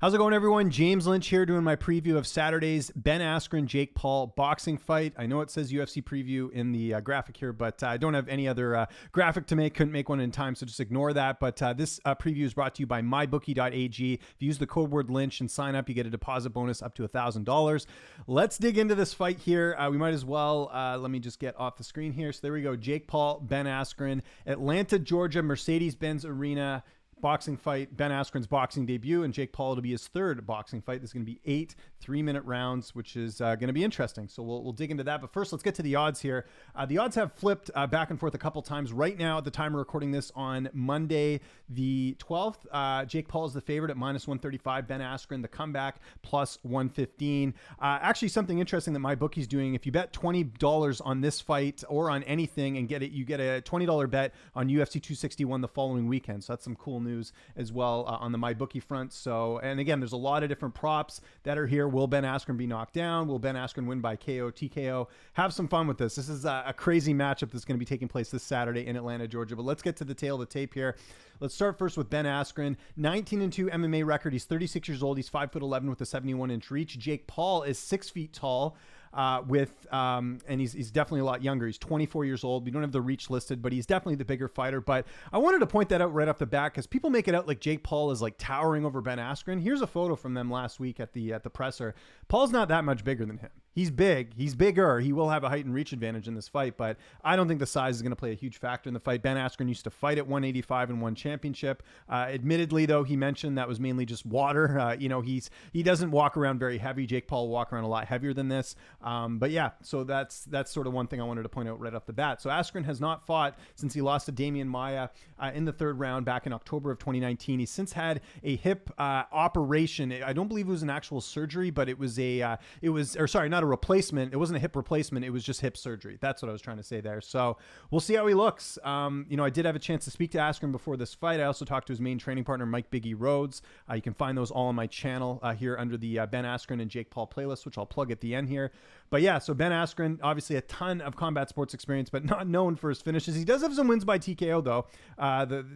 How's it going, everyone? James Lynch here doing my preview of Saturday's Ben Askren, Jake Paul boxing fight. I know it says UFC preview in the graphic here, but I don't have any other graphic to make. Couldn't make one in time, so just ignore that. But this preview is brought to you by mybookie.ag. If you use the code word Lynch and sign up, you get a deposit bonus up to $1,000. Let's dig into this fight here. We might as well, let me just get off the screen here. So there we go. Jake Paul, Ben Askren, Atlanta, Georgia, Mercedes-Benz Arena. Boxing fight, Ben Askren's boxing debut, and Jake Paul to be his third boxing fight. There's going to be 8 3-minute rounds, which is going to be interesting. So we'll dig into that. But first, let's get to the odds here. The odds have flipped back and forth a couple times. Right now, at the time of recording this on Monday, the 12th, Jake Paul is the favorite at -135. Ben Askren, the comeback, +115. Actually, something interesting that my bookie's doing, if you bet $20 on this fight or on anything and get it, you get a $20 bet on UFC 261 the following weekend. So that's some cool news as well on the MyBookie front. So, and again, there's a lot of different props that are here. Will Ben Askren be knocked down? Will Ben Askren win by KO, TKO? Have some fun with this. This is a crazy matchup that's going to be taking place this Saturday in Atlanta, Georgia. But let's get to the tail of the tape here. Let's start first with Ben Askren. 19-2 MMA record. He's 36 years old. He's 5'11" with a 71-inch reach. Jake Paul is 6 feet tall. And he's definitely a lot younger. He's 24 years old. We don't have the reach listed, but he's definitely the bigger fighter. But I wanted to point that out right off the bat because people make it out like Jake Paul is like towering over Ben Askren. Here's a photo from them last week at the presser. Paul's not that much bigger than him. He's big. He's bigger. He will have a height and reach advantage in this fight, but I don't think the size is going to play a huge factor in the fight. Ben Askren used to fight at 185 and won championship. Admittedly, though, he mentioned that was mainly just water. He doesn't walk around very heavy. Jake Paul will walk around a lot heavier than this. But yeah, so that's sort of one thing I wanted to point out right off the bat. So Askren has not fought since he lost to Damian Maia in the third round back in October of 2019. He's since had a hip operation. I don't believe it was an actual surgery, but it was not a replacement. It wasn't a hip replacement. It was just hip surgery. That's what I was trying to say there. So we'll see how he looks. I did have a chance to speak to Askren before this fight. I also talked to his main training partner, Mike Biggie Rhodes. You can find those all on my channel here under the Ben Askren and Jake Paul playlist, which I'll plug at the end here. But yeah, so Ben Askren, obviously a ton of combat sports experience, but not known for his finishes. He does have some wins by TKO, though.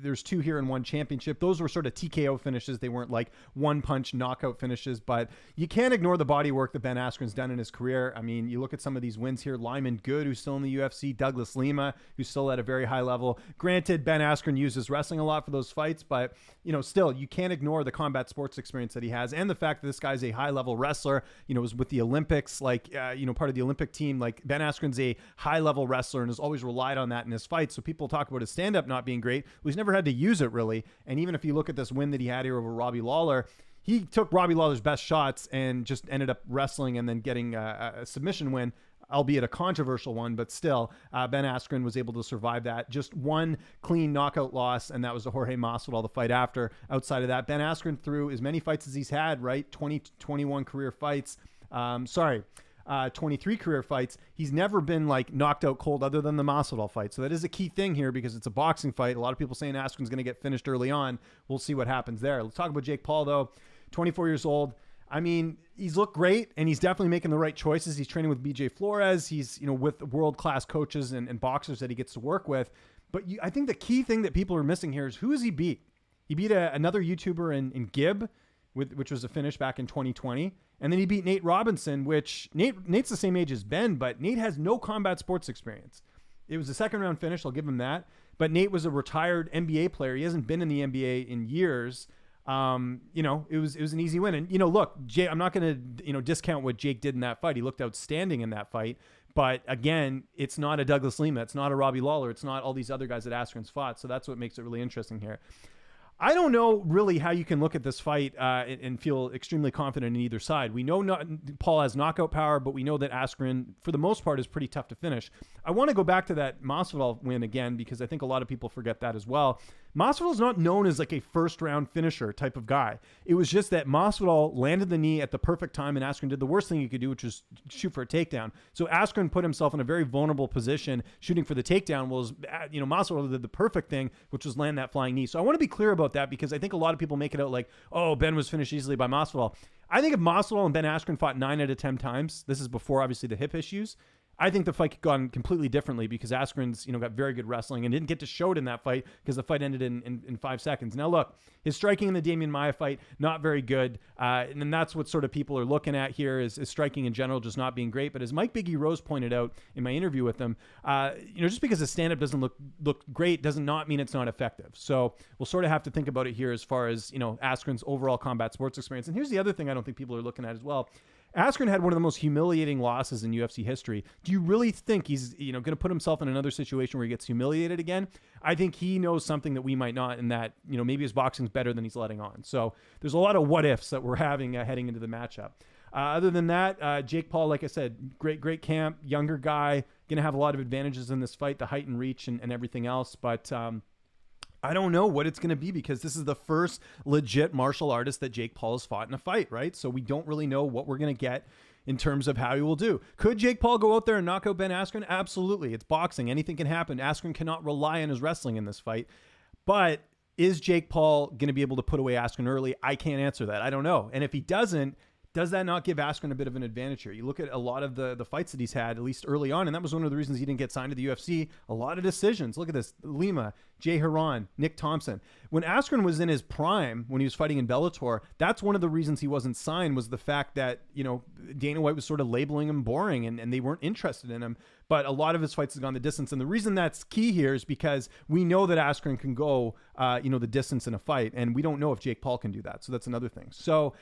There's 2 here and 1 championship. Those were sort of TKO finishes. They weren't like one-punch knockout finishes, but you can't ignore the body work that Ben Askren's done in his career. I mean, you look at some of these wins here. Lyman Good, who's still in the UFC. Douglas Lima, who's still at a very high level. Granted, Ben Askren uses wrestling a lot for those fights, but still, you can't ignore the combat sports experience that he has and the fact that this guy's a high-level wrestler. Was with the Olympics, part of the Olympic team. Like, Ben Askren's a high-level wrestler and has always relied on that in his fights. So people talk about his stand-up not being great. Well, he's never had to use it, really. And even if you look at this win that he had here over Robbie Lawler, he took Robbie Lawler's best shots and just ended up wrestling and then getting a submission win, albeit a controversial one, but still, Ben Askren was able to survive that. Just one clean knockout loss, and that was to Jorge Masvidal the fight after. Outside of that, Ben Askren, through as many fights as he's had, right? 21 career fights. 23 career fights. He's never been knocked out cold other than the Masvidal fight. So that is a key thing here because it's a boxing fight. A lot of people saying Askren's going to get finished early on. We'll see what happens there. Let's talk about Jake Paul, though. 24 years old. I mean, he's looked great and he's definitely making the right choices. He's training with BJ Flores. He's, with world-class coaches and boxers that he gets to work with. But I think the key thing that people are missing here is who has he beat? He beat another YouTuber in Gib, which was a finish back in 2020. And then he beat Nate Robinson, which Nate's the same age as Ben, but Nate has no combat sports experience. It was a second-round finish. I'll give him that. But Nate was a retired NBA player. He hasn't been in the NBA in years. It was an easy win. And, look, Jay, I'm not going to, discount what Jake did in that fight. He looked outstanding in that fight. But again, it's not a Douglas Lima. It's not a Robbie Lawler. It's not all these other guys that Askren's fought. So that's what makes it really interesting here. I don't know really how you can look at this fight and feel extremely confident in either side. We know Paul has knockout power, but we know that Askren, for the most part, is pretty tough to finish. I want to go back to that Masvidal win again because I think a lot of people forget that as well. Masvidal's not known as a first-round finisher type of guy. It was just that Masvidal landed the knee at the perfect time, and Askren did the worst thing he could do, which was shoot for a takedown. So Askren put himself in a very vulnerable position shooting for the takedown. Masvidal did the perfect thing, which was land that flying knee. So I want to be clear about that because I think a lot of people make it out like, oh, Ben was finished easily by Masvidal. I think if Masvidal and Ben Askren fought 9 out of 10 times, this is before obviously the hip issues, I think the fight could have gone completely differently because Askren's, got very good wrestling and didn't get to show it in that fight because the fight ended in 5 seconds. Now, look, his striking in the Damian Maia fight, not very good. And then that's what sort of people are looking at here is striking in general just not being great. But as Mike Biggie Rose pointed out in my interview with him, just because a stand-up doesn't look great does not mean it's not effective. So we'll sort of have to think about it here as far as, Askren's overall combat sports experience. And here's the other thing I don't think people are looking at as well. Askren had one of the most humiliating losses in UFC history. Do you really think he's, going to put himself in another situation where he gets humiliated again? I think he knows something that we might not, and that, maybe his boxing's better than he's letting on. So there's a lot of what ifs that we're having heading into the matchup. Other than that, Jake Paul, like I said, great camp, younger guy, going to have a lot of advantages in this fight, the height and reach and everything else. But I don't know what it's going to be because this is the first legit martial artist that Jake Paul has fought in a fight, right? So we don't really know what we're going to get in terms of how he will do. Could Jake Paul go out there and knock out Ben Askren? Absolutely. It's boxing. Anything can happen. Askren cannot rely on his wrestling in this fight. But is Jake Paul going to be able to put away Askren early? I can't answer that. I don't know. And if he doesn't, does that not give Askren a bit of an advantage here? You look at a lot of the fights that he's had, at least early on, and that was one of the reasons he didn't get signed to the UFC. A lot of decisions. Look at this. Lima, Jay Heron, Nick Thompson. When Askren was in his prime, when he was fighting in Bellator, that's one of the reasons he wasn't signed was the fact that, Dana White was sort of labeling him boring and they weren't interested in him. But a lot of his fights have gone the distance. And the reason that's key here is because we know that Askren can go, the distance in a fight. And we don't know if Jake Paul can do that. So that's another thing. So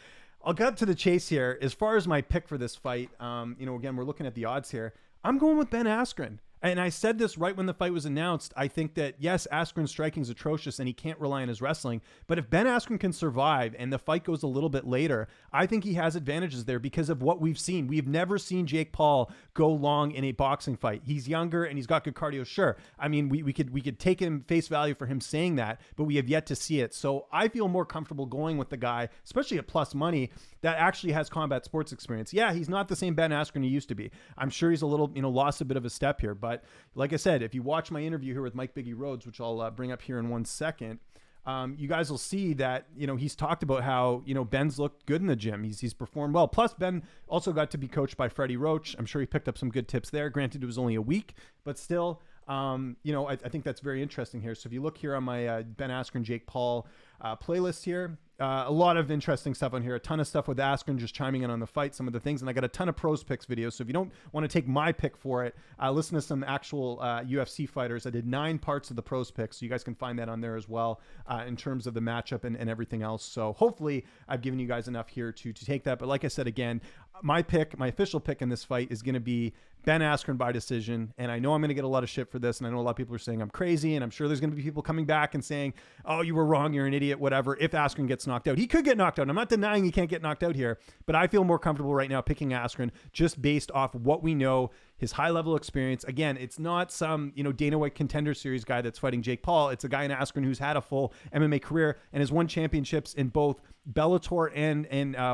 I'll cut to the chase here. As far as my pick for this fight, again, we're looking at the odds here. I'm going with Ben Askren. And I said this right when the fight was announced. I think that, yes, Askren's striking is atrocious and he can't rely on his wrestling. But if Ben Askren can survive and the fight goes a little bit later, I think he has advantages there because of what we've seen. We've never seen Jake Paul go long in a boxing fight. He's younger and he's got good cardio. Sure. I mean, we could take him face value for him saying that, but we have yet to see it. So I feel more comfortable going with the guy, especially at plus money, that actually has combat sports experience. Yeah, he's not the same Ben Askren he used to be. I'm sure he's a little, lost a bit of a step here, but like I said, if you watch my interview here with Mike Biggie Rhodes, which I'll bring up here in 1 second, you guys will see that, he's talked about how, Ben's looked good in the gym. He's performed well. Plus, Ben also got to be coached by Freddie Roach. I'm sure he picked up some good tips there. Granted, it was only a week, but still, I think that's very interesting here. So if you look here on my Ben Askren, Jake Paul playlist here, a lot of interesting stuff on here, a ton of stuff with Askren just chiming in on the fight, some of the things. And I got a ton of pros picks videos. So if you don't want to take my pick for it, listen to some actual UFC fighters. I did 9 parts of the pros picks. So you guys can find that on there as well in terms of the matchup and everything else. So hopefully I've given you guys enough here to take that. But like I said, again, my official pick in this fight is going to be Ben Askren by decision. And I know I'm going to get a lot of shit for this. And I know a lot of people are saying I'm crazy. And I'm sure there's going to be people coming back and saying, oh, you were wrong. You're an idiot, whatever. If Askren gets knocked out, he could get knocked out. I'm not denying he can't get knocked out here, but I feel more comfortable right now picking Askren just based off what we know, his high level experience. Again, it's not some, Dana White Contender Series guy that's fighting Jake Paul. It's a guy in Askren who's had a full MMA career and has won championships in both Bellator and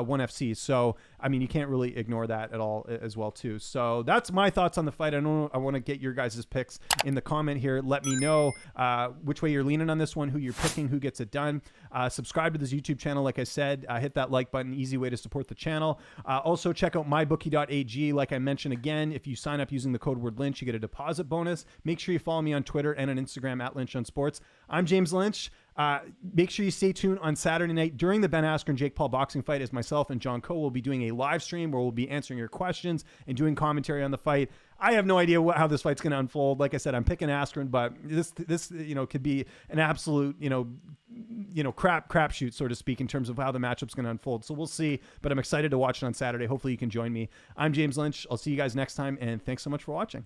ONE FC. So, I mean, you can't really ignore that at all as well too. So that's my thoughts on the fight. I want to get your guys' picks in the comment here. Let me know which way you're leaning on this one, who you're picking, who gets it done. Subscribe to this YouTube channel. Like I said, hit that like button, easy way to support the channel. Also check out mybookie.ag. Like I mentioned again, if you sign up using the code word Lynch, you get a deposit bonus. Make sure you follow me on Twitter and on Instagram at Lynch on Sports. I'm James Lynch. Make sure you stay tuned on Saturday night during the Ben Askren Jake Paul boxing fight, as myself and John Coe will be doing a live stream where we'll be answering your questions and doing commentary on the fight. I have no idea how this fight's going to unfold. Like I said, I'm picking Askren, but this could be an absolute crapshoot, so to speak, in terms of how the matchup's going to unfold. So we'll see. But I'm excited to watch it on Saturday. Hopefully you can join me. I'm James Lynch. I'll see you guys next time, and thanks so much for watching.